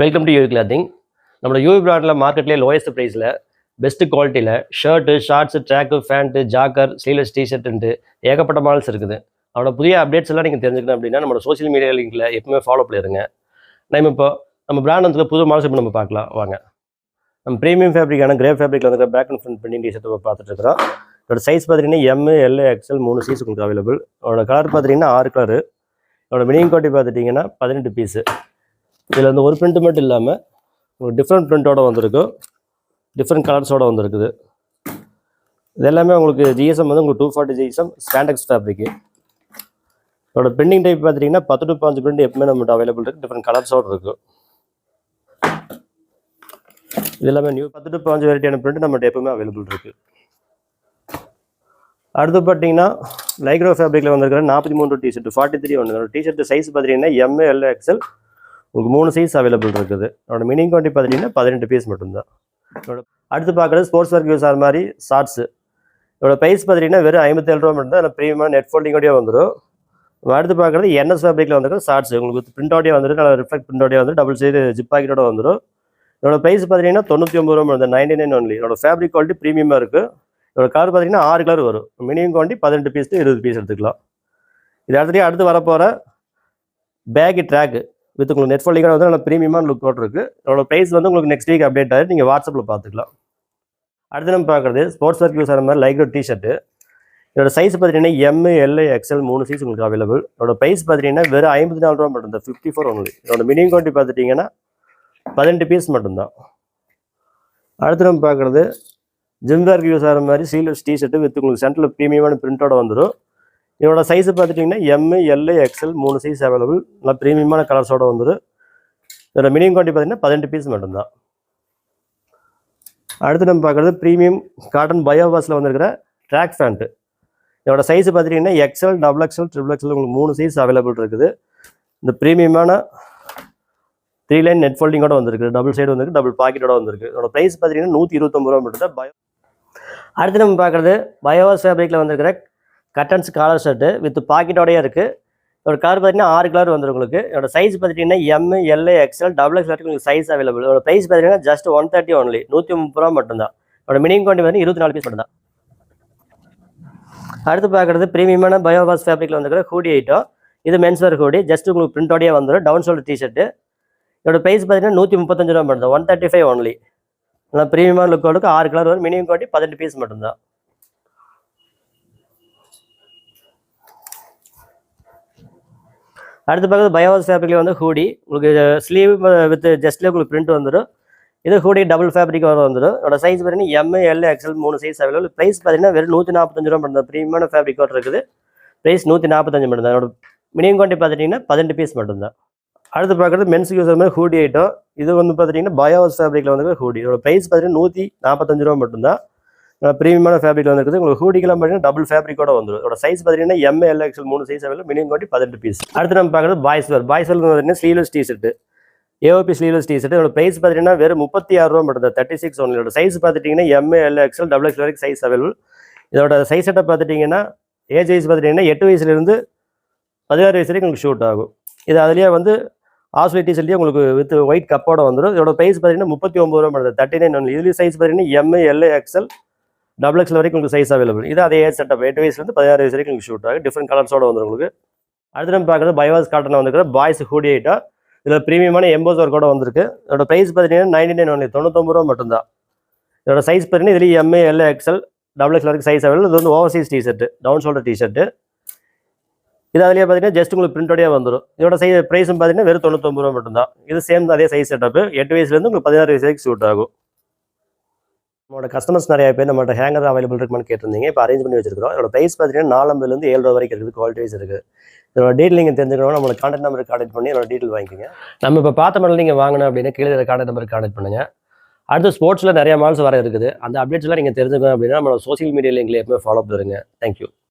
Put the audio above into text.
Welcome to UV clothing. நம்ம UV பிராண்டில் மார்க்கெட்லேயே லோயஸ்ட் ப்ரைஸில் பெஸ்ட்டு குவாலிட்டியில் shirt, shorts, track, pant, jogger, sleeveless டிஷர்ட்டுன்ட்டு ஏகப்பட்ட மாடல்ஸ் இருக்குது. அவனோட புதிய அப்டேட்ஸ் எல்லாம் நீங்கள் தெரிஞ்சுக்கணும் அப்படின்னா நம்மளோட சோஷியல் மீடியா லிங்கில் எப்பவுமே ஃபாலோ பண்ணிடுங்க. நம்ம பிராண்ட் வந்து புது மாடல்ஸ் இப்போ நம்ம பார்க்கலாம் வாங்க. நம்ம ப்ரீமியம் ஃபேப்ரிக்கான கிரே ஃபேப்ரிக்கில் வந்து back and front printing T shirt பார்த்துட்டு இருக்கிறோம். இதோட சைஸ் பார்த்தீங்கன்னா எம், எல், எக்ஸ்எல் 3 சைஸ் உங்களுக்கு அவைலபிள். அதோட கலர் பார்த்தீங்கன்னா 6 கலரு. அதோட மினிமம் குவாலிட்டி பார்த்துட்டிங்கன்னா 18 பீஸு. இதில் வந்து ஒரு பிரிண்ட் மட்டும் இல்லாமல் உங்களுக்கு டிஃப்ரெண்ட் பிரிண்ட்டோட வந்திருக்கும், டிஃப்ரெண்ட் கலர்ஸோடு வந்திருக்குது. இது எல்லாமே உங்களுக்கு ஜிஎஸ்எம் வந்து உங்களுக்கு 240 ஜிஎஸ்எம் ஸ்டாண்டெக்ஸ் ஃபேப்ரிக்கு. இதோட பிரிண்டிங் டைப் பார்த்துட்டிங்கன்னா 10 to 5 பிரிண்ட் எப்பவுமே நம்மகிட்ட அவைலபிள் இருக்குது, டிஃப்ரெண்ட் கலர்ஸோடு இருக்கும். இது எல்லாமே நியூ 10 to 5 வெரைட்டியான பிரிண்ட் நம்மகிட்ட எப்பவுமே அவைலபிள் இருக்குது. அடுத்து பார்த்தீங்கன்னா லைக்ரோ ஃபேப்ரிக்கில் வந்திருக்கிற 43 டிஷர்ட் 43 ஒன்று. டிஷர்ட் சைஸ் பார்த்தீங்கன்னா எம், எல், எக்ஸ்எல் உங்களுக்கு 3 சைஸ் அவைலபிள் இருக்குது. அதோட மினிமம் குவாலிட்டி பார்த்தீங்கன்னா 18 பீஸ் மட்டும்தான். அடுத்து பார்க்குறது ஸ்போர்ட்ஸ் ஒர்க் யூஸ் ஆகிற மாதிரி ஷார்ட்ஸு. இதோட ப்ரைஸ் பார்த்தீங்கன்னா வெறும் 57 ரூபா மட்டும் தான். அதில் ப்ரீமியமாக நெட் ஃபோல்டிங்கோடய வந்துடும். அடுத்து பார்க்குறது என்எஸ் ஃபேப்ரிக்கில் வந்துருக்க ஷார்ட்ஸ் உங்களுக்கு பிரிண்டோடய வந்துடும், நல்லா ரிஃப்ளெக்ட் பிரிண்டோடய வந்து டபுள் சைடு ஜிப் பாக்கெட்டோட வந்துடும். இதோட ப்ரைஸ் பார்த்தீங்கன்னா 99 ரூபா மட்டும், 99 ஒன்லி. இதோட ஃபேப்ரிக் குவாலிட்டி ப்ரீமியமாக இருக்குது. இதோட கலர் பார்த்தீங்கன்னா 6 கலர் வரும். Minimum quality 18 piece to 20 piece எடுத்துக்கலாம். இது அடுத்து வரப்போகிற பேக்கு ட்ராக்கு வித் உங்களுக்கு நெட் ஃபோல்டிங்கோட வந்து நல்லா ப்ரீமியமான லுக் போட்டிருக்கு. இதோட ப்ரைஸ் வந்து உங்களுக்கு நெக்ஸ்ட் வீக் அப்டேட் ஆகிட்டு நீங்கள் வாட்ஸ்அப்பில் பார்த்துக்கலாம். அடுத்து நம்ம பார்க்குறது ஸ்போர்ட்ஸ் ஒர்க் யூஸ் ஆகிற மாதிரி லைக்ரோ டிஷர்ட்டு. இதோட சைஸ் பார்த்தீங்கன்னா எம், எல், எக்ஸ்எல் 3 சைஸ் உங்களுக்கு அவைலபிள். இதோட ப்ரைஸ் பார்த்தீங்கன்னா வெறும் 54 ரூபா மட்டும் தான், 54 ஒன்லி. இதோட மினிமம் குவாலிட்டி பார்த்துட்டிங்கன்னா 18 பீஸ் மட்டும்தான். அடுத்து நம்ம பார்க்குறது ஜிம் ஒர்க் யூஸ் ஆகிற மாதிரி ஸ்லீவ்லெஸ் டிஷர்ட்டு வித் உங்களுக்கு சென்டரில் ப்ரீமியமான பிரிண்டோட வந்துடும். இதோட சைஸ் பார்த்துட்டிங்கன்னா M, L, XL 3 size available. நல்லா ப்ரீமியமான கலர்ஸோடு வந்துடும். இதோட மினிமம் குவாலிட்டி பார்த்தீங்கன்னா 18 பீஸ் மட்டும்தான். அடுத்து நம்ம பார்க்குறது ப்ரீமியம் காட்டன் பயோவாஸில் வந்துருக்கிற ட்ராக் ஃபேண்ட்டு. இதோட சைஸ் பார்த்துட்டிங்கன்னா XL, double XL, triple XL உங்களுக்கு 3 சைஸ் அவைலபிள் இருக்குது. இந்த ப்ரீமியமான 3 லைன் நெட் ஃபோல்டிங்கோட வந்திருக்கு, டபுள் சைடு வந்துருக்கு, டபுள் பாக்கெட்டோட வந்திருக்கு. இதோட ப்ரைஸ் பார்த்தீங்கன்னா 129 ரூபா மட்டும் தான். அடுத்து நம்ம பார்க்குறது பயோவாஸ் ஃபேப்ரிக்கில் வந்துருக்கிற கட்டன்ஸ் காலர் ஷர்ட்டு வித் பாக்கெட்டோடய இருக்குது. இதோட கலர் பார்த்தீங்கன்னா 6 கலர் வந்துடும் உங்களுக்கு. இதோட சைஸ் பார்த்துட்டிங்கன்னா M, L, XL, double XL உங்களுக்கு சைஸ் அவைலபிள். இதோட ப்ரைஸ் பார்த்தீங்கன்னா ஜஸ்ட் 130 ஒன்லி, 130 ரூபா மட்டும்தான். இதோட மினிமம் குவாலிட்டி வந்து 24 பீஸ் மட்டும்தான். அடுத்து பார்க்குறது ப்ரீமியமான பயோவாஸ் ஃபேப்ரிக்கில் வந்துருக்கிற ஹூடி ஐட்டம். இது மென்ஸ்வேர் ஹூடி, ஜஸ்ட் உங்களுக்கு பிரிண்டோடய வந்துடும், டவுன் ஷோல்டர் டிஷர்ட்டு. இதோட ப்ரைஸ் பார்த்தீங்கன்னா 135 ரூபா மட்டும், 135 ஒன்லி. நல்லா ப்ரீமியமான லுக்கோடுக்கு 6 கலர் வரும். மினிமம் குவாலிட்டி 18 பீஸ் மட்டும்தான். அடுத்து பார்க்குறது பயோவாஸ் ஃபேப்ரிக்கில் வந்து ஹூடி உங்களுக்கு ஸ்லீவ் வித் ஜஸ்ட்லேயே உங்களுக்கு பிரிண்ட் வந்துடும். இது ஹூடி டபுள் ஃபேப்ரிக் வந்துடும். இதோட சைஸ் பார்த்தீங்கன்னா M, L, XL 3 size available. Price பார்த்தீங்கன்னா வெறும் 145 ரூபா மட்டும் தான். ப்ரீமியமான ஃபேப்ரிக்கோட இருக்குது. ப்ரைஸ் 145 மட்டும் தான். இதோட மினிமம் குவாலிட்டி பார்த்துட்டிங்கன்னா 18 பீஸ் மட்டும்தான். அடுத்து பார்க்குறது மென்ஸ் யூஸ் மாதிரி ஹூடி ஐட்டம். இது வந்து பார்த்தீங்கன்னா பயோவாஸ் ஃபேப்ரிக்கில் வந்து ஹூடி. இதோட ப்ரைஸ் பார்த்தீங்கன்னா 145 ரூபா மட்டும்தான். ப்ரீமியமான ஃபேப்ரிக் வந்துருக்குது. உங்களுக்கு ஹூடிக்கெல்லாம் பார்த்தீங்கன்னா டபுள் ஃபேப்ரிக்கோட வந்துடும். இதோட சைஸ் பார்த்தீங்கன்னா M, L, XL 3 size available. Minimum quality 18 piece. அடுத்து நம்ம பார்க்குறது பாய்ஸ் வேர் பார்த்தீங்கன்னா sleeveless T shirt, AOP sleeveless T shirt. இதோட ப்ரைஸ் பார்த்தீங்கன்னா வெறும் 36 ரூபா மட்டும் தான், 36 ஒன்லி. இதோட சைஸ் பார்த்துட்டிங்கன்னா M, L, XL, double XL வரைக்கும் சைஸ் அவைலபிள். இதோட சைஸ் செட்டப் பார்த்துட்டிங்கன்னா ஏஜ் வைஸ் பார்த்துட்டிங்கன்னா 8 வயசுலேருந்து 16 வயசு வரைக்கும் உங்களுக்கு ஷூட் ஆகும். இது அதுலேயே வந்து ஆஸ்வெட் டிஷர்ட்லேயே உங்களுக்கு வித் ஒயிட் கப்போட வந்துடும். இதோட ப்ரைஸ் பார்த்தீங்கன்னா 39 ரூபா மட்டும், 39 ஒன்லி. இதுலேயும் சைஸ் பார்த்தீங்கன்னா M, L, XL, double XL வரைக்கும் உங்களுக்கு சைஸ் அவைலபிள். இது அதே ஏஜ் செட்டப் 8 வயசுலேருந்து 16 வயசு வரைக்கும் உங்களுக்கு ஷூட் ஆகும். டிஃப்ரெண்ட் கலர்ஸோட வந்துடும் உங்களுக்கு. அடுத்து நம்ம பார்க்குறது பயோவாஸ் காட்டனில் வந்துருக்கிற பாய்ஸ் ஹூடி ஐட்டம். இதில் ப்ரீமியமான எம்போஸ் ஒர்க்கோட வந்திருக்கு. இதோட ப்ரைஸ் பார்த்தீங்கன்னா 99 ஒன்லி, 99 ரூபா மட்டும்தான். இதோட சைஸ் பார்த்தீங்கன்னா இதுலேயும் M, L, XL, double XL வரைக்கும் சைஸ் அவைலபிள். இது வந்து oversize T shirt, down shoulder T shirt. இது அதுலேயே பார்த்தீங்கன்னா ஜஸ்ட் உங்களுக்கு பிரிண்டோடய வந்துடும். இதோட ப்ரைஸும் பார்த்தீங்கன்னா வெறும் 99 ரூபா மட்டும்தான். இது சேம் அதே சைஸ் செட்டப்பு 8 வயசுலேருந்து உங்களுக்கு 16 வயசு வரைக்கும் ஷூட் ஆகும். நம்மளோட கஸ்டமர்ஸ் நிறைய பேர் நம்மளோட ஹேங்கர் அவைலபிள் இருக்குன்னு கேட்டிருந்தீங்க. இப்போ அரேஞ்ச் பண்ணி வச்சிருக்கிறோம். இதோட ப்ரைஸ் பார்த்தீங்கன்னா 450 7 ரூபா வரைக்கும் இருக்குது. குவாலிட்டி வைஸ் இருக்குது. இதோட டீட்டெயில் நீங்கள் தெரிஞ்சுக்கணும், நம்மளோட கான்டாக்ட் நம்பருக்கு கான்டாக்ட் பண்ணி இதோட டீட்டெயில் வாங்கிக்கோங்க. நம்ம இப்போ பார்த்த மாடல் நீங்கள் வாங்கணும் அப்படின்னா கீழே கான்டாக்ட் நம்பருக்கு கான்டாக்ட் பண்ணுங்கள். அடுத்து ஸ்போர்ட்ஸில் நிறைய மாடல்ஸ் வர இருக்குது. அந்த அப்டேட்ஸ்லாம் நீங்கள் தெரிஞ்சுக்கணும் அப்படின்னா நம்மளோட சோஷியல் மீடியா லிங்க்ல எப்பவுமே ஃபாலோ பண்ணுங்க. தேங்க்யூ.